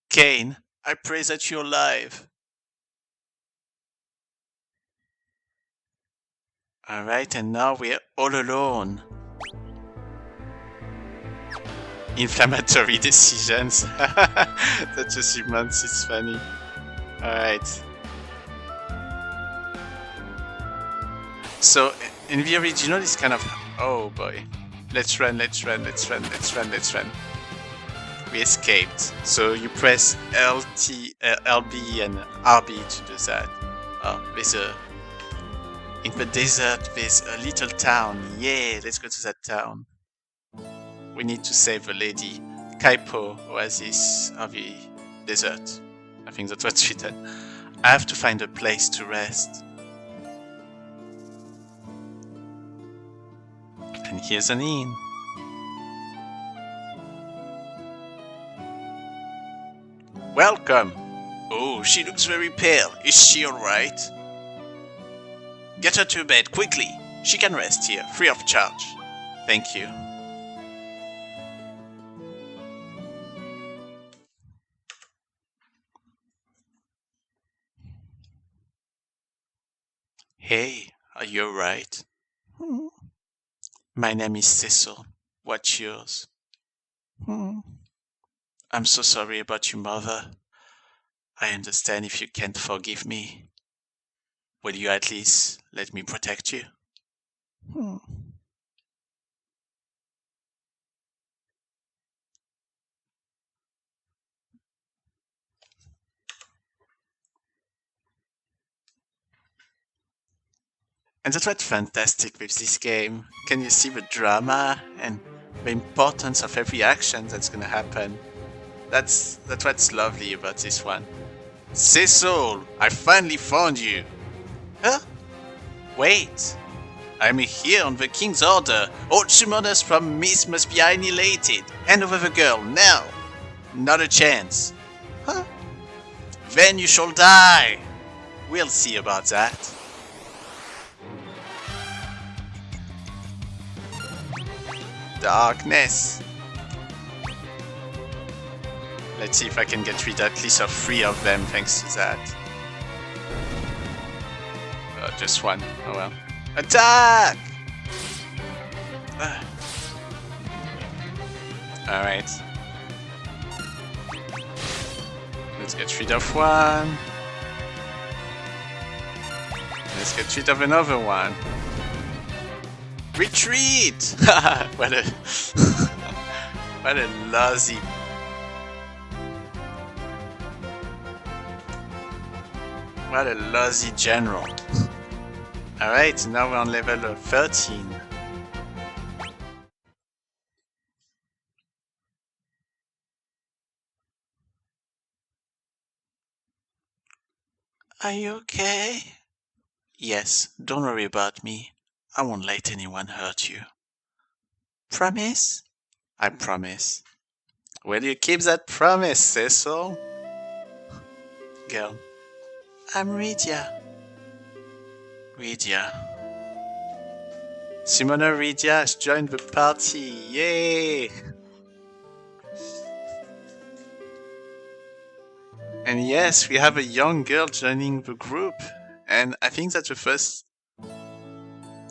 Cain, I pray that you're alive. Alright, and now we're all alone. Inflammatory decisions. That's just humans, it's funny. Alright. So, in the original, it's kind of... Oh boy. Let's run. We escaped. So you press LB and RB to do that. Oh, there's a... In the desert, there's a little town. Yeah, let's go to that town. We need to save the lady. Kaipo oasis of the desert. I think that's what's written. I have to find a place to rest. And here's an inn. Welcome! Oh, she looks very pale. Is she alright? Get her to bed, quickly! She can rest here, free of charge. Thank you. Hey, are you alright? My name is Cecil. What's yours? I'm so sorry about your mother. I understand if you can't forgive me. Will you at least let me protect you? And that's what's fantastic with this game. Can you see the drama and the importance of every action that's gonna happen? That's what's lovely about this one. Cecil, I finally found you. Huh? Wait. I'm here on the king's order. All summoners from Myth must be annihilated. Hand over the girl, now. Not a chance. Huh? Then you shall die. We'll see about that. Darkness. Let's see if I can get rid at least of 3 of them thanks to that. Just 1. Oh well. Attack! Alright. Let's get rid of 1. Let's get rid of another one. Retreat! What a what a lousy. What a lousy general. Alright, now we're on level 13. Are you okay? Yes, don't worry about me. I won't let anyone hurt you. Promise? I promise. Will you keep that promise, Cecil? Girl. I'm Rydia. Rydia. Summoner Rydia has joined the party. Yay! And yes, we have a young girl joining the group. And I think that's the first...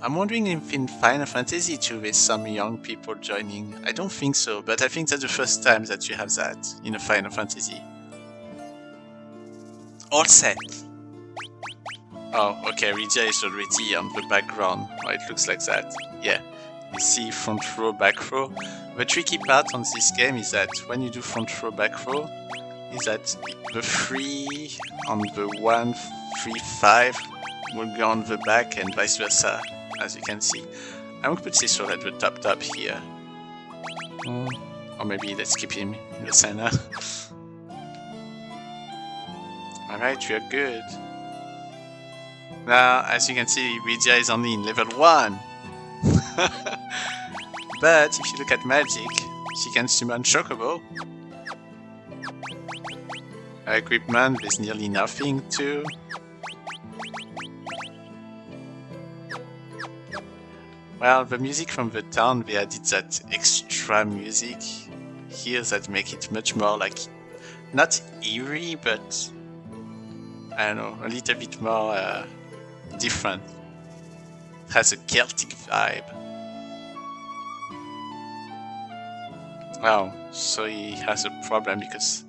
I'm wondering if in Final Fantasy II there's some young people joining. I don't think so, but I think that's the first time that you have that in a Final Fantasy. All set. Oh, okay, Rydia is already on the background. Oh, it looks like that. Yeah. You see front row, back row. The tricky part on this game is that when you do front row, back row, is that the 3 on the 1, 3, 5 will go on the back and vice versa, as you can see. I'm gonna put Cecil at the top here. Or maybe let's keep him in the center. Alright, we are good. Now, as you can see, Rydia is only in level 1. But if you look at magic, she can summon Chocobo. Her equipment, there's nearly nothing too. Well, the music from the town, they added that extra music here that make it much more like, not eerie, but I don't know, a little bit more different. Has a Celtic vibe. Oh, so he has a problem because...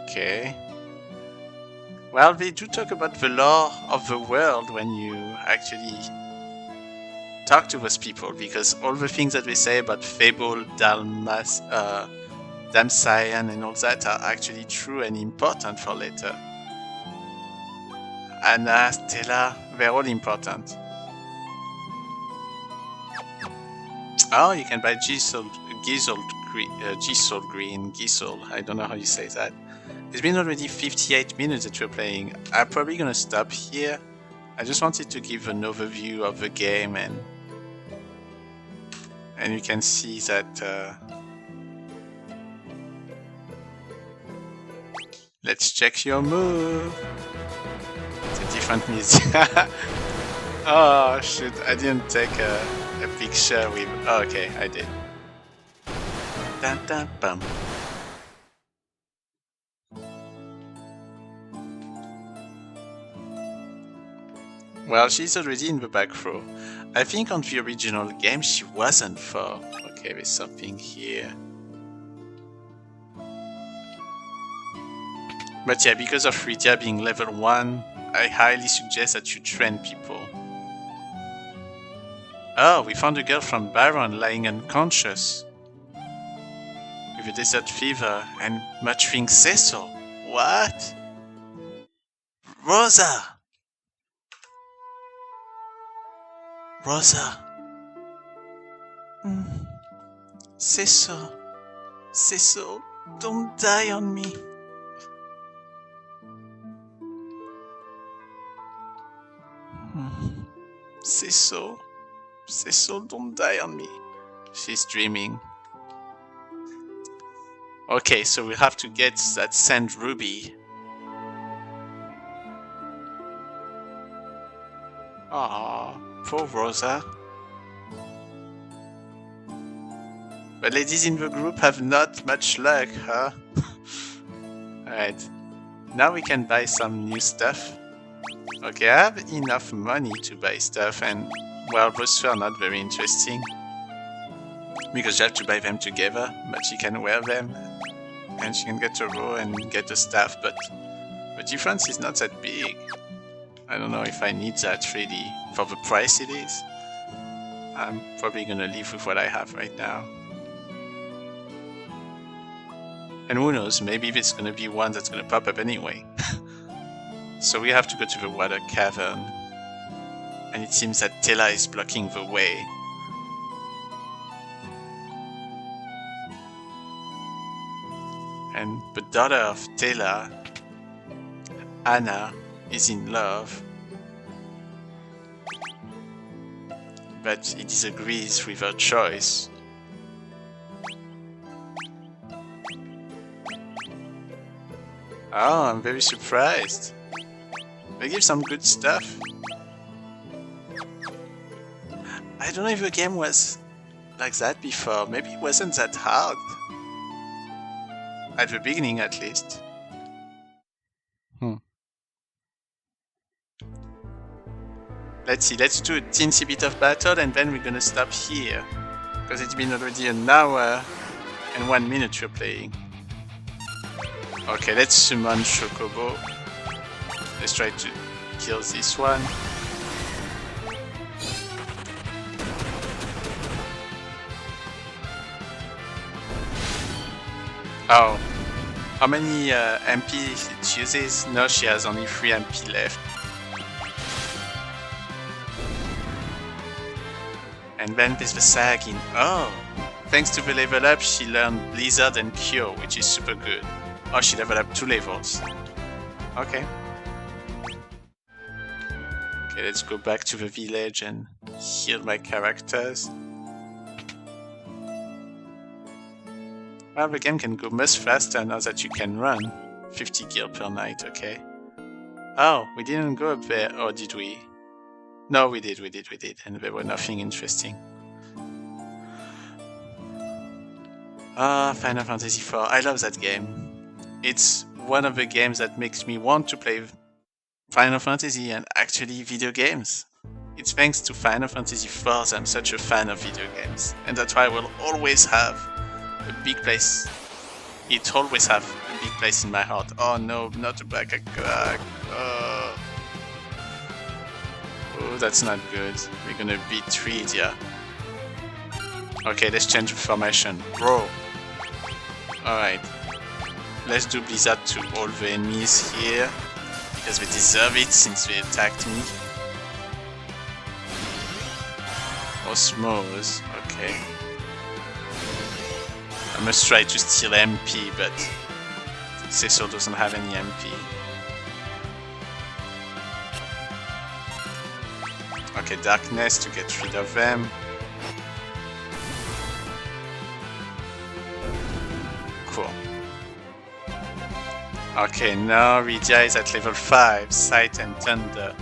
Okay. Well, they do talk about the lore of the world when you actually talk to those people, because all the things that they say about Fable, Damsayan and all that are actually true and important for later. Anna, Stella, they're all important. Oh, you can buy Gisol Green, I don't know how you say that. It's been already 58 minutes that we're playing. I'm probably gonna stop here. I just wanted to give an overview of the game, and you can see that let's check your move. It's a different music. Oh shit, I didn't take a picture with... Oh, okay, I did. Dun dun bum. Well, she's already in the back row. I think on the original game she wasn't for... Okay, there's something here. But yeah, because of Rydia being level 1, I highly suggest that you train people. Oh, we found a girl from Baron lying unconscious with a desert fever and muttering Cecil. What? Rosa! Rosa. Cecil. Cecil, don't die on me. Cecil. Cecil, don't die on me. She's dreaming. Okay, so we have to get that sand ruby. Aww, poor Rosa. But ladies in the group have not much luck, huh? Alright. Now we can buy some new stuff. Okay, I have enough money to buy stuff, and well, those two are not very interesting. Because you have to buy them together, but you can wear them. And you can get a row and get the stuff, but the difference is not that big. I don't know if I need that really for the price it is. I'm probably gonna live with what I have right now. And who knows, maybe there's gonna be one that's gonna pop up anyway. So we have to go to the water cavern. And it seems that Tela is blocking the way. And the daughter of Tela, Anna, is in love. But he disagrees with her choice. Oh, I'm very surprised. They give some good stuff. I don't know if the game was like that before. Maybe it wasn't that hard. At the beginning, at least. Let's see, let's do a teensy bit of battle and then we're gonna stop here. Because it's been already an hour and 1 minute we're playing. Okay, let's summon Chocobo. Let's try to kill this one. Oh, how many MP it uses? No, she has only 3 MP left. And then there's the Sagin. Oh, thanks to the level up, she learned Blizzard and Cure, which is super good. Oh, she leveled up 2 levels. Okay. Okay, let's go back to the village and heal my characters. Well, the game can go much faster now that you can run. 50 gil per night, okay. Oh, we didn't go up there, or did we? No, we did, and there were nothing interesting. Ah, Final Fantasy IV, I love that game. It's one of the games that makes me want to play Final Fantasy and actually video games. It's thanks to Final Fantasy IV that I'm such a fan of video games, and that's why I will always have a big place. It always have a big place in my heart. Oh no, not a back attack. Oh, that's not good. We're gonna beat Tridia. Okay, let's change the formation. Bro. Alright. Let's do Blizzard to all the enemies here. Because they deserve it since they attacked me. Osmose. Okay. I must try to steal MP, but Cecil doesn't have any MP. Okay, Darkness to get rid of them. Cool. Okay, now Rydia is at level 5, Sight and Thunder.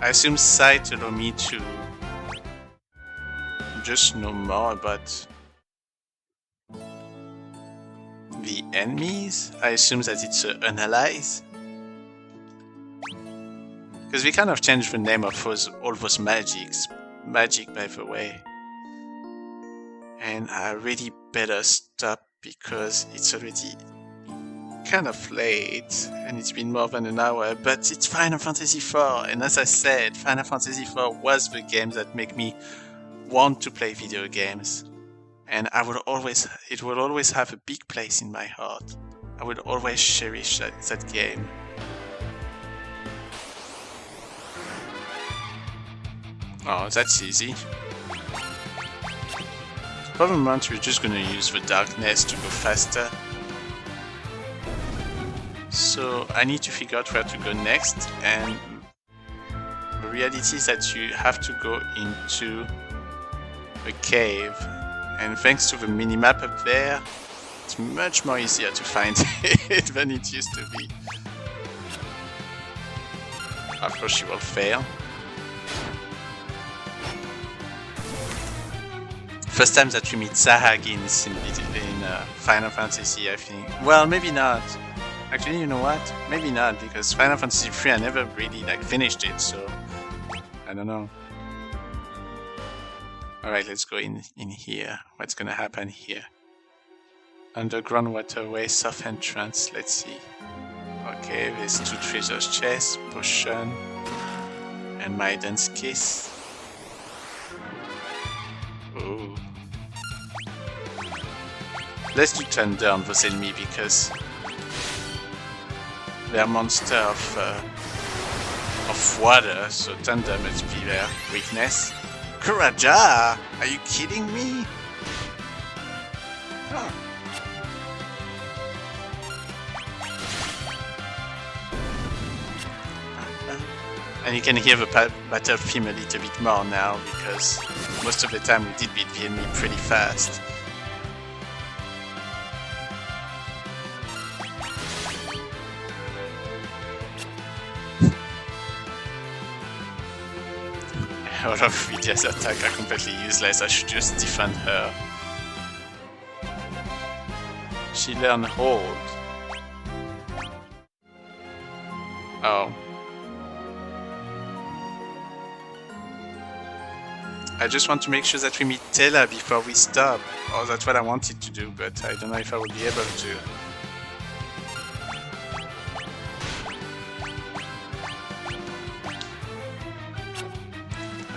I assume Sight allow me to just know more about the enemies. I assume that it's Analyze. Because we kind of changed the name of all those magics. Magic, by the way. And I really better stop because it's already kind of late and it's been more than an hour, but it's Final Fantasy IV, and as I said, Final Fantasy IV was the game that made me want to play video games, and it will always have a big place in my heart. I will always cherish that game. Oh, that's easy. For the moment, we're just gonna use the Darkness to go faster. So I need to figure out where to go next, and the reality is that you have to go into a cave, and thanks to the minimap up there, it's much more easier to find it than it used to be. Of course she will fail. First time that we meet Zahag in Final Fantasy, I think. Well, maybe not. Actually, you know what? Maybe not, because Final Fantasy 3 I never really finished it, so I don't know. Alright, let's go in here. What's gonna happen here? Underground waterway, soft entrance, let's see. Okay, there's 2 treasures chests, potion, and Maiden's Kiss. Ooh. Let's do thunder on those enemies because they're monster of water, so thunder must be their weakness. Kuraja! Are you kidding me? Huh. And you can hear the battle theme a little bit more now, because most of the time we did beat the enemy pretty fast. All of Vidya's attacks are completely useless, I should just defend her. She learned hold. Oh. I just want to make sure that we meet Tela before we stop. Oh, that's what I wanted to do, but I don't know if I will be able to.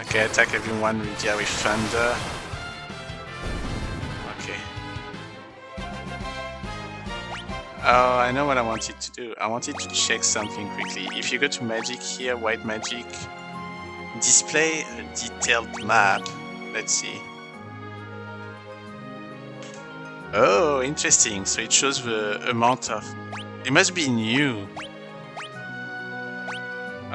Okay, attack everyone with thunder. Okay. Oh, I know what I wanted to do. I wanted to check something quickly. If you go to magic here, white magic, display a detailed map. Let's see. Oh, interesting. So it shows the amount of... It must be new.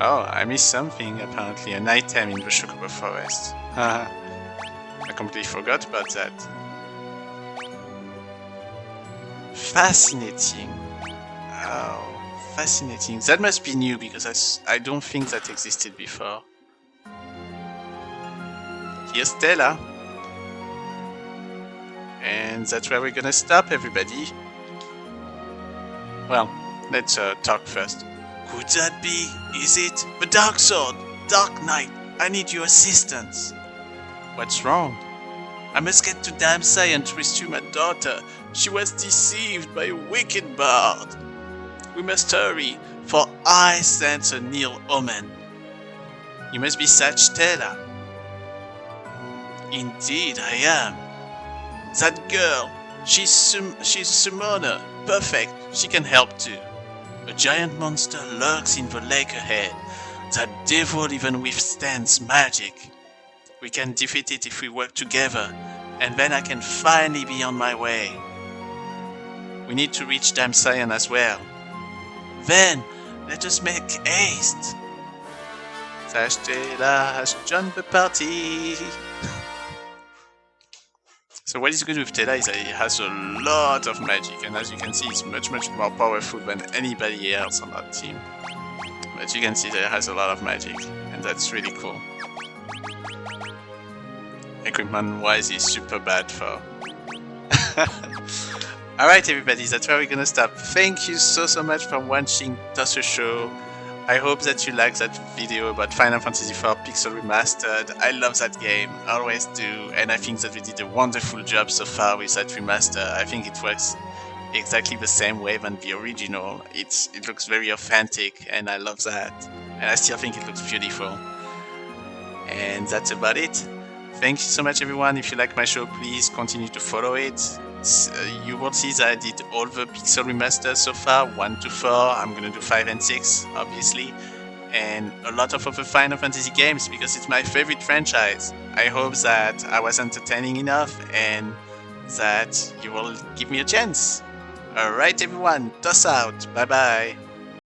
Oh, I missed something apparently. An item in the Chocobo Forest. I completely forgot about that. Fascinating. Oh, fascinating. That must be new because I don't think that existed before. Here's Stella. And that's where we're gonna stop, everybody. Well, let's talk first. Could that be? Is it? The Dark Sword! Dark Knight! I need your assistance! What's wrong? I must get to Damsai and rescue my daughter. She was deceived by a wicked bard. We must hurry, for I sense an ill omen. You must be such Stella. Indeed, I am. That girl, she's a summoner. Perfect, she can help too. A giant monster lurks in the lake ahead. That devil even withstands magic. We can defeat it if we work together, and then I can finally be on my way. We need to reach Damsayan as well. Then, let us make haste. Tashtela has joined the party. So what is good with Tela is that he has a lot of magic, and as you can see, he's much more powerful than anybody else on that team. But you can see that he has a lot of magic, and that's really cool. Equipment-wise, he's super bad for... Alright everybody, that's where we're gonna stop. Thank you so much for watching Tosu Show. I hope that you liked that video about Final Fantasy IV Pixel Remastered. I love that game, always do, and I think that we did a wonderful job so far with that remaster. I think it works exactly the same way than the original. It looks very authentic, and I love that. And I still think it looks beautiful. And that's about it. Thank you so much everyone. If you like my show, please continue to follow it. You will see that I did all the Pixel remasters so far, 1 to 4, I'm gonna do 5 and 6, obviously, and a lot of other Final Fantasy games because it's my favorite franchise. I hope that I was entertaining enough and that you will give me a chance. Alright everyone, toss out, bye bye.